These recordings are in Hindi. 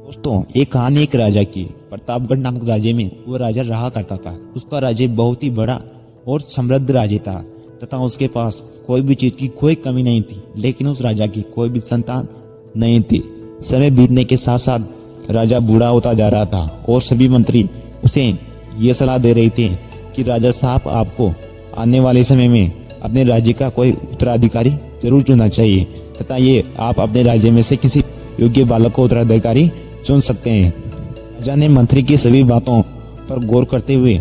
दोस्तों, एक कहानी एक राजा की। प्रतापगढ़ नामक राज्य में वो राजा रहा करता था। उसका राज्य बहुत ही बड़ा और समृद्ध राज्य था तथा उसके पास कोई भी चीज की कोई कमी नहीं थी। लेकिन उस राजा की कोई भी संतान नहीं थी। समय बीतने के साथ साथ राजा बूढ़ा होता जा रहा था और सभी मंत्री उसे ये सलाह दे रहे थे कि राजा साहब, आपको आने वाले समय में अपने राज्य का कोई उत्तराधिकारी जरूर चुनना चाहिए तथा ये आप अपने राज्य में से किसी योग्य बालक को उत्तराधिकारी चुन सकते हैं। राजा ने मंत्री की सभी बातों पर गौर करते हुए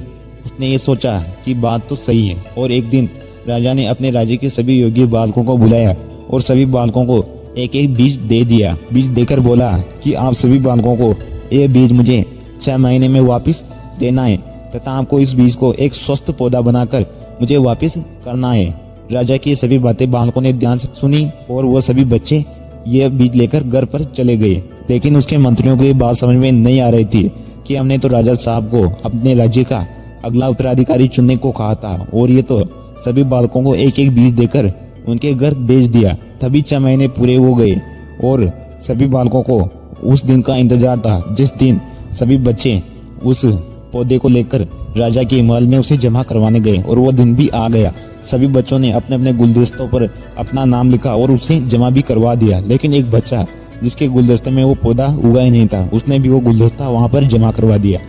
उसने ये सोचा कि बात तो सही है, और एक दिन राजा ने अपने राज्य के सभी योग्य बालकों को बुलाया और सभी बालकों को एक एक बीज दे दिया। बीज देकर बोला कि आप सभी बालकों को ये बीज मुझे 6 महीने में वापस देना है तथा आपको इस बीज को एक स्वस्थ पौधा बनाकर मुझे वापस करना है। राजा की सभी बातें बालकों ने ध्यान से सुनी और वो सभी बच्चे ये बीज लेकर घर पर चले गए। लेकिन उसके मंत्रियों को ये बात समझ में नहीं आ रही थी कि हमने तो राजा साहब को अपने राज्य का अगला उत्तराधिकारी चुनने को कहा था और ये तो सभी बालकों को एक एक बीज देकर उनके घर भेज दिया। तभी 6 महीने पूरे हो गए और सभी बालकों को उस दिन का इंतजार था जिस दिन सभी बच्चे उस पौधे को लेकर राजा के महल में उसे जमा करवाने गए। और वो दिन भी आ गया। सभी बच्चों ने अपने अपने गुलदस्तों पर अपना नाम लिखा और उसे जमा भी करवा दिया। लेकिन एक बच्चा जिसके गुलदस्ते में वो पौधा उगा ही नहीं था, उसने भी वो गुलदस्ता वहां पर जमा करवा दिया।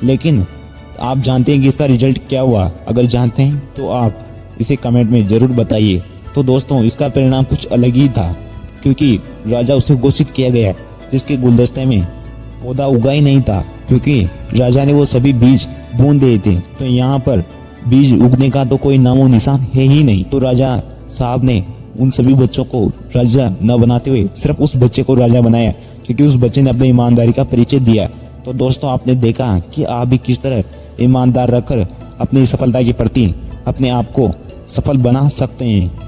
लेकिन आप जानते हैं कि इसका रिजल्ट क्या हुआ? अगर जानते हैं तो आप इसे कमेंट में जरूर बताइए। तो दोस्तों, इसका परिणाम कुछ अलग ही था, क्योंकि राजा उसे घोषित किया गया जिसके गुलदस्ते में पौधा उगा ही नहीं था, क्योंकि राजा ने वो सभी बीज बूंद दिए थे। तो यहाँ पर बीज उगने का तो कोई नामो निशान है ही नहीं। तो राजा साहब ने उन सभी बच्चों को राजा न बनाते हुए सिर्फ उस बच्चे को राजा बनाया, क्योंकि उस बच्चे ने अपनी ईमानदारी का परिचय दिया। तो दोस्तों, आपने देखा कि आप भी किस तरह ईमानदार रखकर अपनी सफलता के प्रति अपने आप को सफल बना सकते हैं।